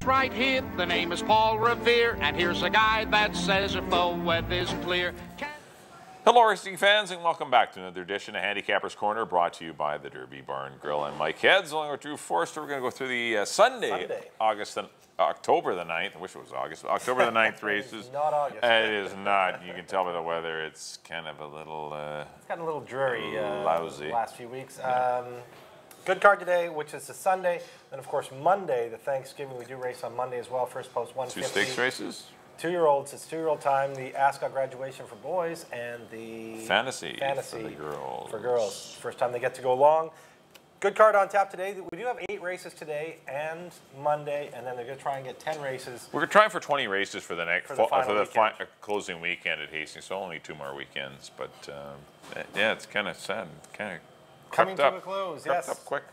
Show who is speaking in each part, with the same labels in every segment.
Speaker 1: right here. The name is Paul Revere, and here's a guy that says if the weather's clear.
Speaker 2: Hello, racing fans, and welcome back to another edition of Handicappers Corner, brought to you by the Derby Barn Grill and Mike Heads. Along with Drew Forster, we're going to go through the Sunday, October the 9th. I wish it was August. October the 9th races.
Speaker 3: It's not August.
Speaker 2: It is not. You can tell by the weather. It's kind of a little
Speaker 3: it's gotten a little dreary
Speaker 2: lousy
Speaker 3: the last few weeks. Good card today, which is a Sunday. Then, of course, Monday, the Thanksgiving. We do race on Monday as well. First post 150.
Speaker 2: Two stakes races?
Speaker 3: 2-year-olds. It's 2-year-old time. The Ascot graduation for boys and the
Speaker 2: Fantasy
Speaker 3: for
Speaker 2: the girls.
Speaker 3: For girls. First time they get to go long. Good card on tap today. We do have 8 races today and Monday, and then they're going to try and get 10 races.
Speaker 2: We're trying for 20 races for the next
Speaker 3: closing
Speaker 2: weekend at Hastings. So only 2 more weekends, but yeah, it's kind of sad. Kind of
Speaker 3: coming to a close. Yes,
Speaker 2: up quick.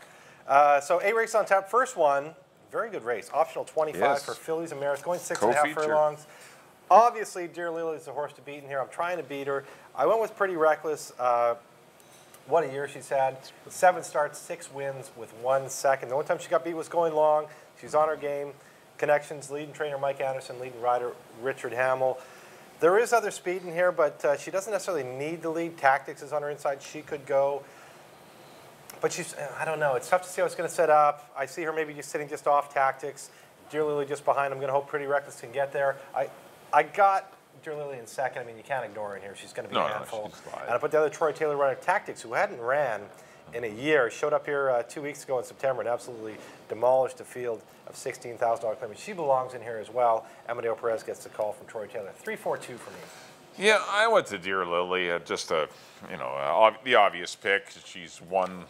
Speaker 3: So 8 races on tap. First one. Very good race. Optional 25 for fillies and mares, going 6.5 furlongs. Obviously, Dear Lily is the horse to beat in here. I'm trying to beat her. I went with Pretty Reckless. What a year she's had. 7 starts, 6 wins with 1 second. The only time she got beat was going long. She's on her game. Connections, leading trainer Mike Anderson, leading rider Richard Hamill. There is other speed in here, but she doesn't necessarily need the lead. Tactics is on her inside. She could go. But she's, I don't know. It's tough to see how it's going to set up. I see her maybe just sitting just off Tactics. Dear Lily just behind. I'm going to hope Pretty Reckless can get there. I got Dear Lily in second. I mean, you can't ignore her in here. She's going to be a handful. And I put the other Troy Taylor runner, Tactics, who hadn't ran in a year, showed up here 2 weeks ago in September and absolutely demolished a field of $16,000 claimants. She belongs in here as well. Amadeo Perez gets the call from Troy Taylor. 3-4-2 for me.
Speaker 2: Yeah, I went to Dear Lily. Just the obvious pick. She's won.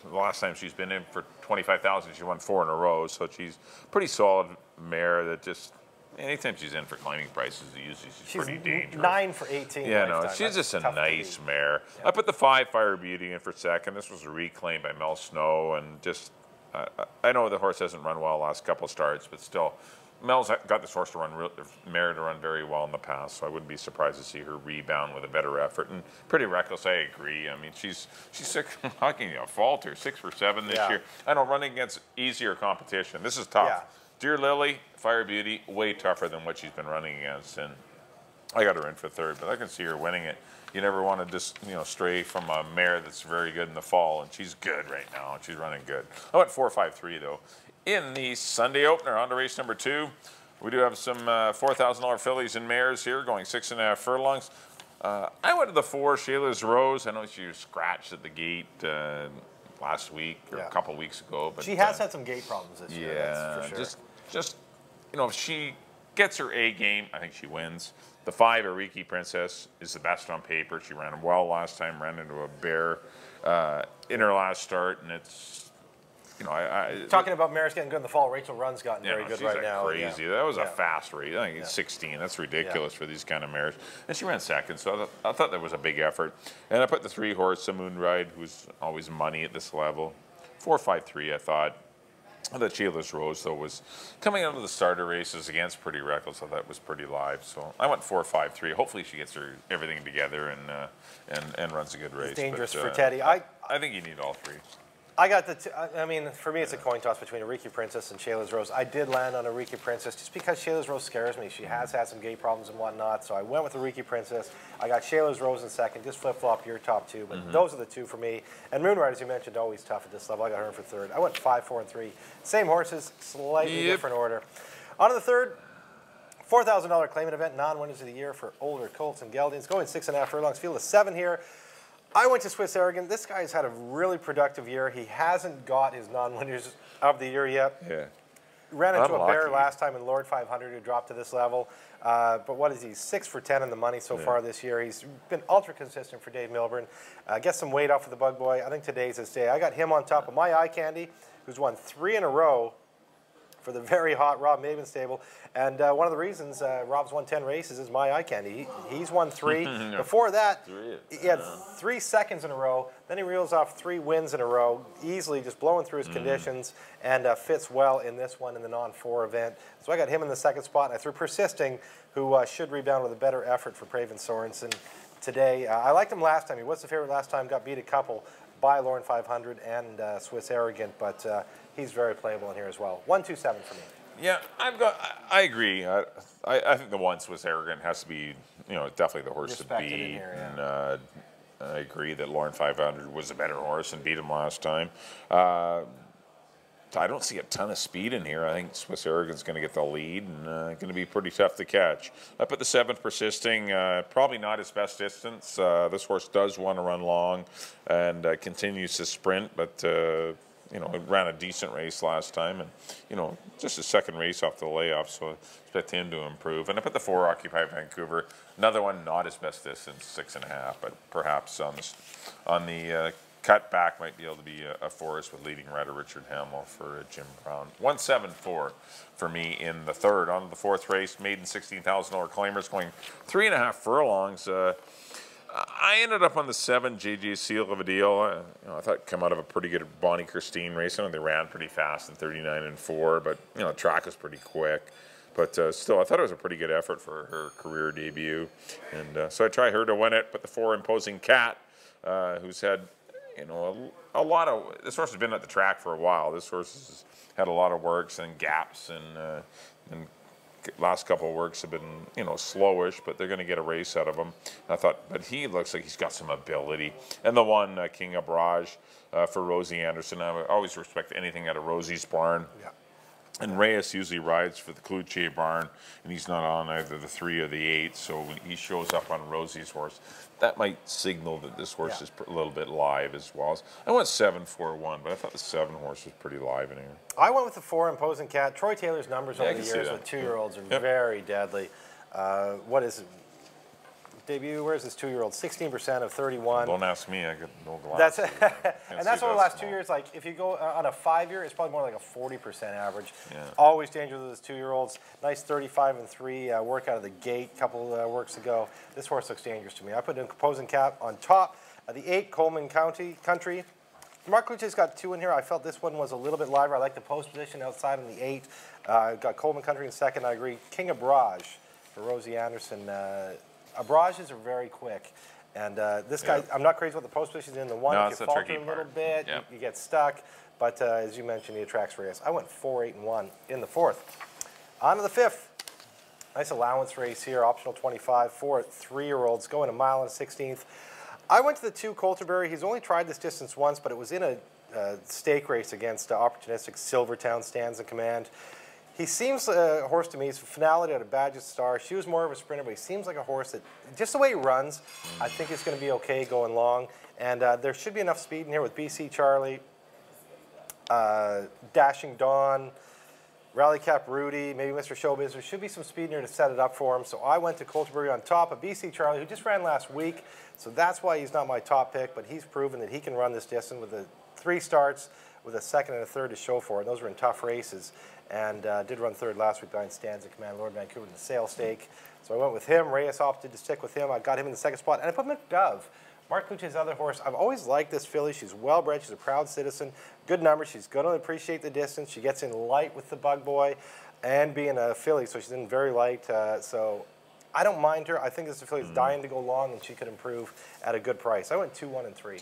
Speaker 2: The last time she's been in for 25,000, she won 4 in a row. So she's pretty solid mare that just, anytime she's in for claiming prices, usually she's pretty dangerous.
Speaker 3: 9 for 18.
Speaker 2: Yeah, no, she's just a nice mare. Yeah. I put the 5 Fire Beauty in for second. This was a reclaim by Mel Snow, and just, I know the horse hasn't run well the last couple of starts, but still, Mel's got this horse to run, mare to run very well in the past, so I wouldn't be surprised to see her rebound with a better effort. And Pretty Reckless, I agree. I mean, she's talking a falter, 6 for 7 this year. I know, running against easier competition. This is tough. Yeah. Dear Lily, Fire Beauty, way tougher than what she's been running against, and I got her in for third, but I can see her winning it. You never want to just, stray from a mare that's very good in the fall, and she's good right now, and she's running good. I went 4-5-3 though. In the Sunday opener, on to race number 2, we do have some $4,000 fillies and mares here, going 6.5 furlongs. I went to the 4, Shayla's Rose. I know she was scratched at the gate last week or a couple weeks ago, but
Speaker 3: she has had some gate problems this year.
Speaker 2: Yeah,
Speaker 3: that's for sure.
Speaker 2: just if she gets her A game, I think she wins. The 5, Ariki Princess, is the best on paper. She ran well last time, ran into a bear in her last start, and it's.
Speaker 3: Talking about mares getting good in the fall, Rachel Run's gotten very good right now.
Speaker 2: Crazy. That was a fast race. I think it's 16. That's ridiculous for these kind of mares. And she ran second, so I thought that was a big effort. And I put the 3 horse, the Moon Ride, who's always money at this level. 4-5-3, I thought. The Shayla's Rose, though, was coming out of the starter races against Pretty Reckless. I thought it was pretty live. So I went 4-5-3. Hopefully she gets everything together and runs a good race.
Speaker 3: It's dangerous for Teddy.
Speaker 2: I think you need all 3.
Speaker 3: I got I mean, for me, it's a coin toss between Ariki Princess and Shayla's Rose. I did land on Ariki Princess just because Shayla's Rose scares me. She has had some gait problems and whatnot, so I went with Ariki Princess. I got Shayla's Rose in second. Just flip-flop your top 2, but those are the 2 for me. And Moonride, as you mentioned, always tough at this level. I got her in for third. I went 5, 4, and 3. Same horses, slightly different order. On to the third. $4,000 claimant event, non-winners of the year for older colts and geldings. Going 6.5 furlongs. Field of 7 here. I went to Swiss Arrogant. This guy's had a really productive year. He hasn't got his non-winners of the year yet. Yeah. Ran into a bear last time in Lord 500 who dropped to this level. But what is he? 6 for 10 in the money so far this year. He's been ultra consistent for Dave Milburn. Get some weight off of the bug boy. I think today's his day. I got him on top of my eye candy, who's won 3 in a row for the very hot Rob Maven stable. And one of the reasons Rob's won 10 races is my eye candy. He's won 3. Before that, he had 3 seconds in a row. Then he reels off 3 wins in a row, easily just blowing through his conditions, and fits well in this one in the non-4 event. So I got him in the second spot, and I threw Persisting, who should rebound with a better effort for Praven Sorensen today. I liked him last time. He was the favorite last time, got beat a couple by Lauren 500 and Swiss Arrogant, but he's very playable in here as well. 1-2-7 for me.
Speaker 2: Yeah, I agree. I think the one Swiss Arrogant has to be, definitely the horse to
Speaker 3: Respected in
Speaker 2: beat.
Speaker 3: here, yeah.
Speaker 2: And I agree that Lauren 500 was a better horse and beat him last time. I don't see a ton of speed in here. I think Swiss Arrogant's going to get the lead and going to be pretty tough to catch. I put the 7th Persisting, probably not his best distance. This horse does want to run long and continues to sprint, but it ran a decent race last time, and just his second race off the layoff, so I expect him to improve. And I put the 4 Occupy Vancouver, another one not his best distance, 6.5, but perhaps on the cut back might be able to be a force with leading rider Richard Hamill for Jim Brown. 174 for me in the third. On to the 4th race, maiden $16,000 claimers going 3.5 furlongs. I ended up on the 7 JJ Seal of a Deal. I thought it come out of a pretty good Bonnie Christine race. I know they ran pretty fast in 39 and 4, but the track was pretty quick. But still, I thought it was a pretty good effort for her career debut, and so I try her to win it. But the 4 Imposing Cat, who's had a lot of, this horse has been at the track for a while. This horse has had a lot of works and gaps, and last couple of works have been, slowish, but they're going to get a race out of him. I thought, but he looks like he's got some ability. And the 1 King of Barrage for Rosie Anderson. I always respect anything out of Rosie's barn.
Speaker 3: Yeah.
Speaker 2: And Reyes usually rides for the Cloutier barn, and he's not on either the 3 or the 8, so when he shows up on Rosie's horse, that might signal that this horse is a little bit live as well. I went 7-4-1, but I thought the 7 horse was pretty live in here.
Speaker 3: I went with the 4 Imposing Cat. Troy Taylor's numbers over the years with 2-year-olds are very deadly. What is it? Debut, where's this 2-year-old? 16% of 31.
Speaker 2: Don't ask me, I got no glasses.
Speaker 3: And that's over the last 2 years. Like, if you go on a 5-year, it's probably more like a 40% average.
Speaker 2: Yeah.
Speaker 3: Always dangerous with those 2-year-olds. Nice 35 and 3 work out of the gate a couple works ago. This horse looks dangerous to me. I put an Imposing Cat on top. The 8 Coleman Country. Mark Clutier's got 2 in here. I felt this one was a little bit liver. I like the post position outside on the 8. Got Coleman Country in second. I agree. King of Barrage for Rosie Anderson. Barrages are very quick. And this guy, I'm not crazy about the post positions in the 1.
Speaker 2: No,
Speaker 3: if you falter a little bit, you get stuck. But as you mentioned, he attracts race. I went 4-8-1 in the 4th. On to the 5th. Nice allowance race here, optional 25 for 3-year-olds, going 1 mile and 16th. I went to the 2 Colterbury. He's only tried this distance once, but it was in a stake race against opportunistic Silvertown Stands in Command. He seems a horse to me. He's finality out of Badge's Star. She was more of a sprinter, but he seems like a horse that, just the way he runs, I think is going to be okay going long. And there should be enough speed in here with BC Charlie, Dashing Dawn, Rally Cap Rudy, maybe Mr. Showbiz. There should be some speed in here to set it up for him. So I went to Colterbury on top of BC Charlie, who just ran last week. So that's why he's not my top pick, but he's proven that he can run this distance with the 3 starts, with a 2nd and a 3rd to show for it. Those were in tough races. And did run 3rd last week behind Stands in Command, Lord Vancouver in the sale stake. So I went with him. Reyes opted to stick with him. I got him in the 2nd spot. And I put McDove, Mark Clutier's other horse. I've always liked this filly. She's well-bred. She's a proud citizen. Good number. She's going to appreciate the distance. She gets in light with the Bug Boy and being a filly, so she's in very light. So I don't mind her. I think this filly is dying to go long, and she could improve at a good price. I went 2-1 and 3.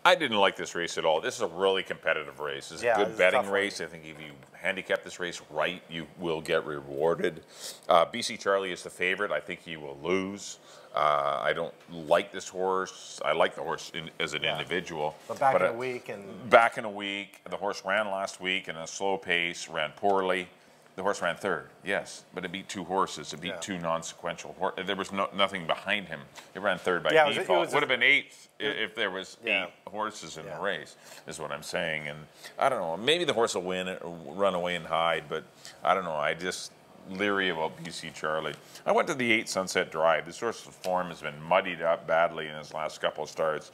Speaker 2: I didn't like this race at all. This is a really competitive race. It's a good betting race. I think if you handicap this race right, you will get rewarded. BC Charlie is the favorite. I think he will lose. I don't like this horse. I like the horse as an individual.
Speaker 3: But back in a week.
Speaker 2: Back in a week. The horse ran last week in a slow pace, ran poorly. The horse ran 3rd, yes, but it beat 2 horses. It beat 2 non-sequential horses. There was nothing behind him. It ran 3rd by default. It would have been 8th if there was 8 horses in the race, is what I'm saying. And I don't know, maybe the horse will win it or run away and hide, but I don't know. I just leery about BC Charlie. I went to the 8 Sunset Drive. This horse's form has been muddied up badly in his last couple of starts.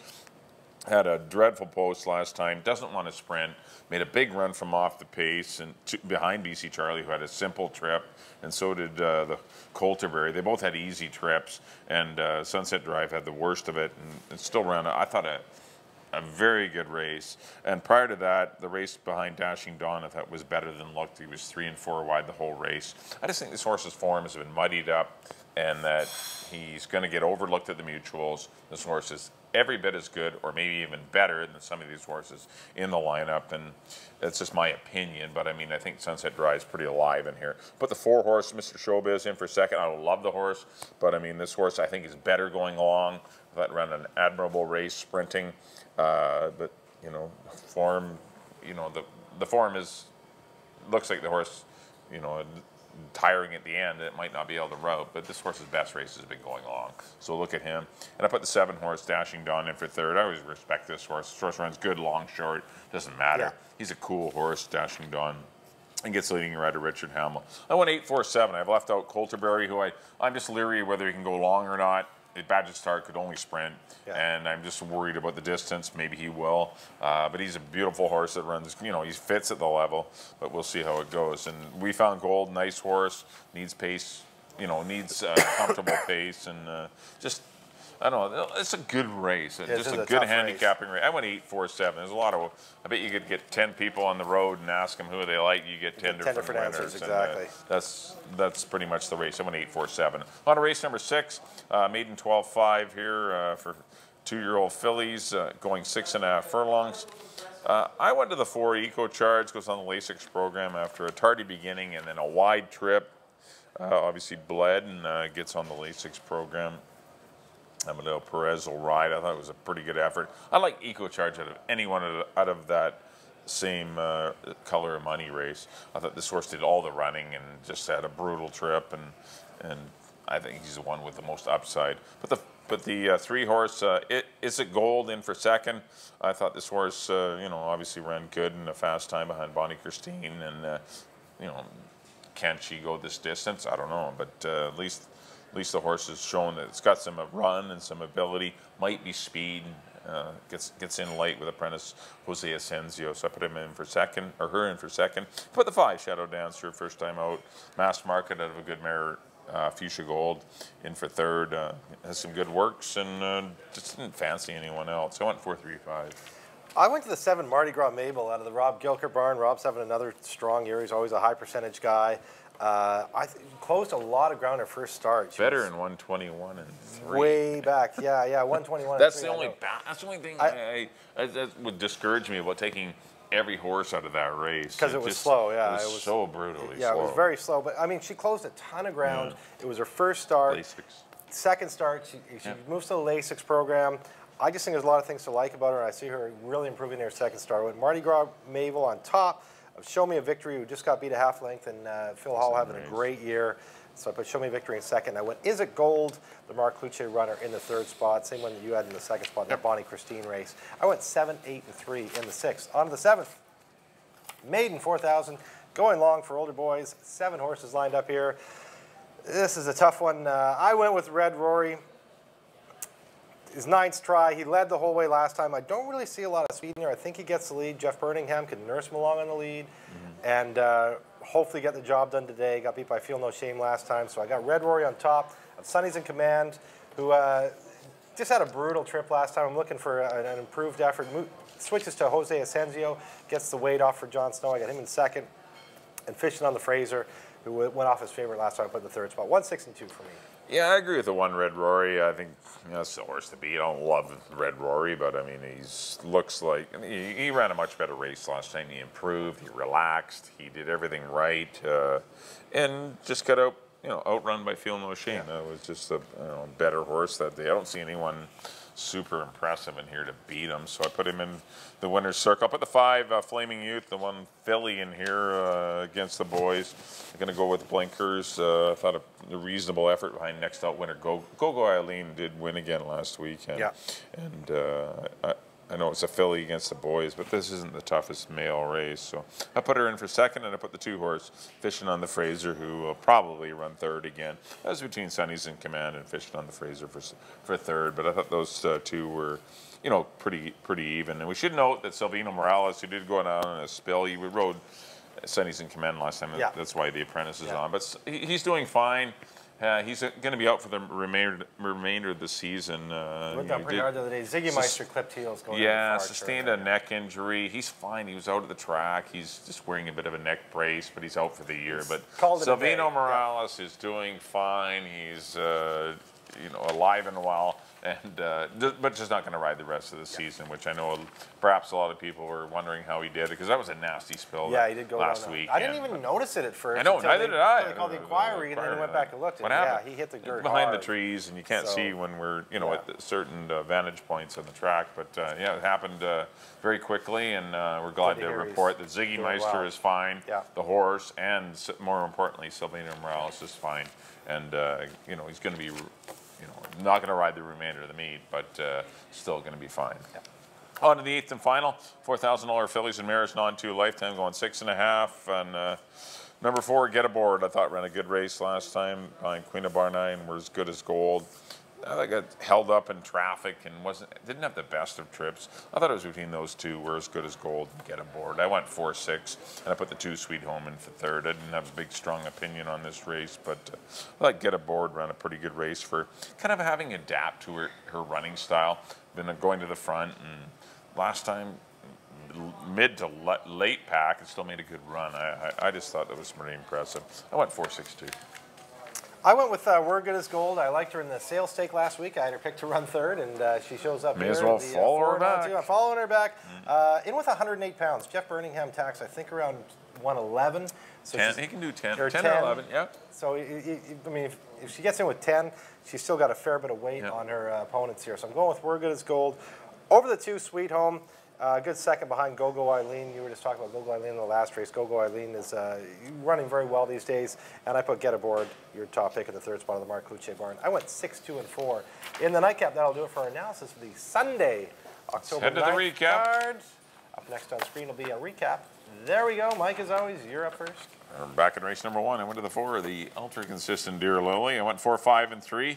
Speaker 2: Had a dreadful post last time, doesn't want to sprint, made a big run from off the pace and behind BC Charlie, who had a simple trip, and so did the Colterbury. They both had easy trips, and Sunset Drive had the worst of it, and still ran, I thought, a very good race. And prior to that, the race behind Dashing Dawn I thought was better than looked. He was 3 and 4 wide the whole race. I just think this horse's form has been muddied up, and that he's going to get overlooked at the mutuals. This horse is every bit as good or maybe even better than some of these horses in the lineup, and it's just my opinion, but I mean, I think Sunset Dry is pretty alive in here. Put the 4 horse, Mr. Showbiz, in for second. I love the horse, but I mean, this horse I think is better going along. That ran an admirable race sprinting, but you know, form, you know, the form looks like the horse, you know, tiring at the end. It might not be able to route, but this horse's best race has been going along. So look at him. And I put the 7 horse, Dashing Dawn, in for third. I always respect this horse. This horse runs good, long, short. Doesn't matter.
Speaker 3: Yeah.
Speaker 2: He's a cool horse, Dashing Dawn. And gets leading rider Richard Hamill. I went 8-4-7. I've left out Colterberry, who I'm just leery whether he can go long or not. Badger Star could only sprint, and I'm just worried about the distance. Maybe he will, but he's a beautiful horse that runs, you know, he fits at the level, but we'll see how it goes. And We Found Gold, nice horse, needs pace, you know, needs comfortable pace, and just, I don't know, it's a good race. Just a good handicapping race. I went 8-4-7. There's a lot of, I bet you could get 10 people on the road and ask them who they like. You get 10 different winners.
Speaker 3: answers, exactly.
Speaker 2: And, that's pretty much the race. I went 8-4-7. On to race number 6, maiden 12-5 here for 2-year-old fillies, going 6.5 furlongs. I went to the 4 Eco Charge, goes on the Lasix program after a tardy beginning and then a wide trip. Obviously bled and gets on the Lasix program. Amadeo Perez will ride. I thought it was a pretty good effort. I like Eco Charge out of anyone out of that same color of money race. I thought this horse did all the running and just had a brutal trip, and I think he's the one with the most upside. But the 3 horse, Is It Gold, in for second. I thought this horse, you know, obviously ran good in a fast time behind Bonnie Christine, and you know, can she go this distance? I don't know, but at least the horse has shown that it's got some run and some ability, might be speed, gets in late with apprentice Jose Asensio. So I put him in for second, or her in for second. Put the 5 Shadow Dancer, first time out. Mass Market out of a good mare, Fuchsia Gold, in for third. Has some good works, and just didn't fancy anyone else. I went 4-3-5.
Speaker 3: I went to the 7 Mardi Gras Mabel out of the Rob Gilker barn. Rob's having another strong year. He's always a high percentage guy. I closed a lot of ground her first start.
Speaker 2: Better in 121 and 3.
Speaker 3: Way back, yeah, 121.
Speaker 2: That's the only thing that would discourage me about taking every horse out of that race.
Speaker 3: Because it was slow, yeah.
Speaker 2: It was so brutally slow.
Speaker 3: Yeah, it was very slow. But I mean, she closed a ton of ground. Yeah. It was her first start.
Speaker 2: Lasix.
Speaker 3: Second start, she moves to the Lasix program. I just think there's a lot of things to like about her. I see her really improving in her second start. With Mardi Gras Mabel on top. Show Me a Victory, who just got beat a half length, and Phil Hall having a great year. So I put Show Me a Victory in second. I went Is It Gold, the Mark Cluche runner, in the third spot. Same one that you had in the second spot, that Bonnie Christine race. I went 7, 8, and 3 in the sixth. On to the 7th. Maiden 4,000, going long for older boys. 7 horses lined up here. This is a tough one. I went with Red Rory. His 9th try. He led the whole way last time. I don't really see a lot of speed in here. I think he gets the lead. Jeff Birmingham can nurse him along on the lead, and hopefully get the job done today. Got beat by Feel No Shame last time, so I got Red Rory on top. Sonny's in command, who just had a brutal trip last time. I'm looking for an improved effort. Switches to Jose Asensio, gets the weight off for John Snow. I got him in second, and Fishing on the Fraser, who went off his favorite last time. I put the third spot. 1, 6, and 2 for me.
Speaker 2: Yeah, I agree with the 1 Red Rory. I think, you know, it's the horse to beat. I don't love Red Rory, but I mean, looks like he ran a much better race last time. He improved, he relaxed, he did everything right, and just got outrun by Feel No Shame. That was just a better horse that day. I don't see anyone super impressive in here to beat him, so I put him in the winner's circle. I put the 5 Flaming Youth, the 1 filly in here against the boys. I'm going to go with Blinkers. I thought a reasonable effort behind next out winner. Go Eileen did win again last week. And I know it's a filly against the boys, but this isn't the toughest male race. So I put her in for second, and I put the 2 horse Fishing on the Fraser, who will probably run third again. That was between Sonny's in command and Fishing on the Fraser for third. But I thought those 2 were, pretty even. And we should note that Silvino Morales, who did go down on a spill, he rode Sonny's in command last time. Yeah. That's why the apprentice is on. But he's doing fine. He's going to be out for the remainder of the season.
Speaker 3: Looked down pretty hard the other day. Ziggy Meister clipped heels going
Speaker 2: sustained a neck injury. He's fine. He was out at the track. He's just wearing a bit of a neck brace, but he's out for the year. But Silvino Morales is doing fine. He's alive and well. and but just not going to ride the rest of the season, which I know perhaps a lot of people were wondering how he did, because that was a nasty spill.
Speaker 3: Yeah, he did go
Speaker 2: last
Speaker 3: down.
Speaker 2: week.
Speaker 3: I didn't even notice it at first.
Speaker 2: I know, neither did I.
Speaker 3: They called the inquiry, and then I went back and looked. And yeah, he hit the dirt
Speaker 2: behind
Speaker 3: hard.
Speaker 2: the trees, and you can't see when we're at certain vantage points on the track. But yeah, it happened very quickly, and we're glad to report that Ziggy Meister is fine, the horse, and more importantly, Silvino Morales is fine, and he's going to be. Not going to ride the remainder of the meet, but still going to be fine. Yeah. On to the 8th and final, $4,000 fillies and mares, non-2 lifetime, going 6.5. And number 4, Get Aboard. I thought ran a good race last time. Behind Queen of Bar 9 were as good as gold. I got held up in traffic and didn't have the best of trips. I thought it was between those two, were as good as gold and Get Aboard. I went 4-6, and I put the 2 Sweet Home in for third. I didn't have a big, strong opinion on this race, but I thought Get Aboard ran a pretty good race for kind of having adapt to her running style. Been going to the front, and last time, mid to late pack, and still made a good run. I just thought that was pretty impressive. I went 4-6-2.
Speaker 3: I went with We're Good as Gold. I liked her in the sales stake last week. I had her picked to run third, and she shows up
Speaker 2: May
Speaker 3: here.
Speaker 2: As well follow her back.
Speaker 3: I'm following her back. In with 108 pounds. Jeff Birmingham tax, I think, around 111. So
Speaker 2: 10. He can do 10.
Speaker 3: Or
Speaker 2: 10 or 11, yeah.
Speaker 3: So, I mean, if she gets in with 10, she's still got a fair bit of weight on her opponents here. So I'm going with We're Good as Gold. Over the 2, Sweet Home. Good second behind Go-Go Eileen. You were just talking about Go-Go Eileen in the last race. Go-Go Eileen is running very well these days. And I put Get Aboard, your top pick in the 3rd spot of the Mark Cluche barn. I went 6, 2, and 4. In the nightcap, that'll do it for our analysis for the Sunday, October 9th
Speaker 2: head to the recap.
Speaker 3: card. Up next on screen will be a recap. There we go. Mike, as always, you're up first.
Speaker 2: I'm back in race number 1. I went to the 4, the ultra-consistent Dear Lily. I went 4, 5, and 3.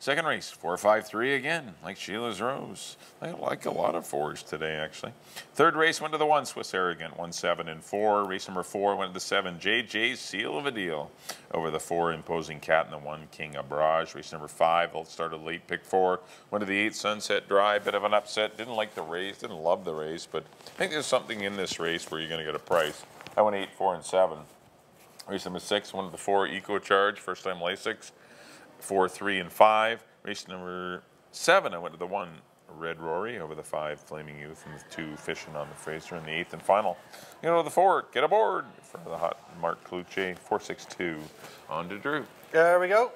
Speaker 2: Second race, 4, 5, 3 again, like Sheila's Rose. I like a lot of 4s today, actually. Third race went to the 1, Swiss Arrogant, 1, 7, and 4. Race number 4 went to the 7, JJ's Seal of a Deal. Over the 4, Imposing Cat, and the 1, King Abrage. Race number 5, started late, pick 4. Went to the 8, Sunset Drive, bit of an upset. Didn't like the race, didn't love the race, but I think there's something in this race where you're going to get a price. I went 8, 4, and 7. Race number 6 went to the 4, Eco Charge, first time Lasix. 4, 3, and 5. Race number 7, I went to the 1, Red Rory, over the 5, Flaming Youth, and the 2, Fishing on the Fraser, and the 8th and final. The 4, Get Aboard, for the hot Mark Cluche, 4-6-2, on to Drew.
Speaker 3: There we go.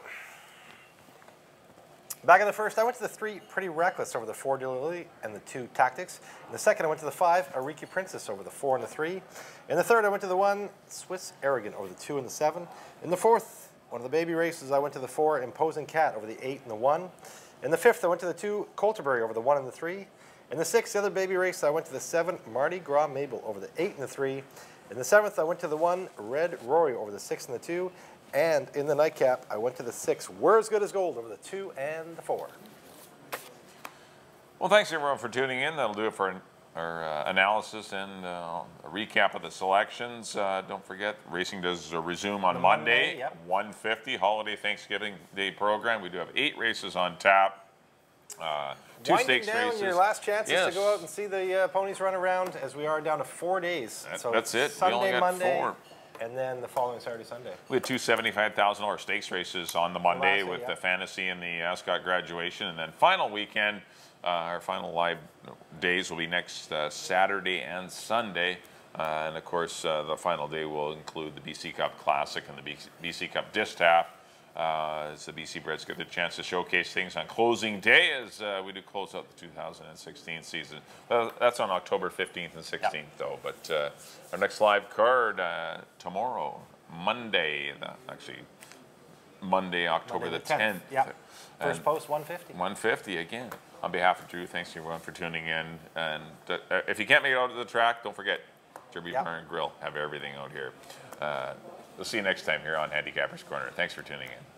Speaker 3: Back in the first, I went to the 3, Pretty Reckless, over the 4, Dear Lily, and the 2, Tactics. In the second, I went to the 5, Ariki Princess, over the 4 and the 3. In the third, I went to the 1, Swiss Arrogant, over the 2 and the 7. In the fourth, one of the baby races, I went to the 4, Imposing Cat, over the 8 and the 1. In the 5th, I went to the 2, Colterbury, over the 1 and the 3. In the 6th, the other baby race, I went to the 7, Mardi Gras Mabel, over the 8 and the 3. In the 7th, I went to the 1, Red Rory, over the 6 and the 2. And in the nightcap, I went to the 6, We're As Good as Gold, over the 2 and the 4.
Speaker 2: Well, thanks everyone for tuning in. That'll do it for our analysis and a recap of the selections. Don't forget, racing does resume on Monday, 1:50, holiday Thanksgiving Day program. We do have 8 races on tap, 2 stakes races.
Speaker 3: Your last chances to go out and see the ponies run around, as we are down to 4 days.
Speaker 2: So that's it.
Speaker 3: Sunday,
Speaker 2: we only got
Speaker 3: Monday,
Speaker 2: 4.
Speaker 3: and then the following Saturday, Sunday.
Speaker 2: We had 2 $75,000 stakes races on the Monday with the Fantasy and the Ascot Graduation, and then final weekend. Our final live days will be next Saturday and Sunday. And, of course, the final day will include the BC Cup Classic and the BC Cup Distaff. As the BC Breds get the chance to showcase things on closing day as we do close out the 2016 season. That's on October 15th and 16th, though. But our next live card tomorrow, Monday, Monday, October the 10th.
Speaker 3: Yeah. First post, 150.
Speaker 2: 150 again. On behalf of Drew, thanks everyone for tuning in. And if you can't make it out to the track, don't forget Derby Bar and Grill. Have everything out here. We'll see you next time here on Handicappers Corner. Thanks for tuning in.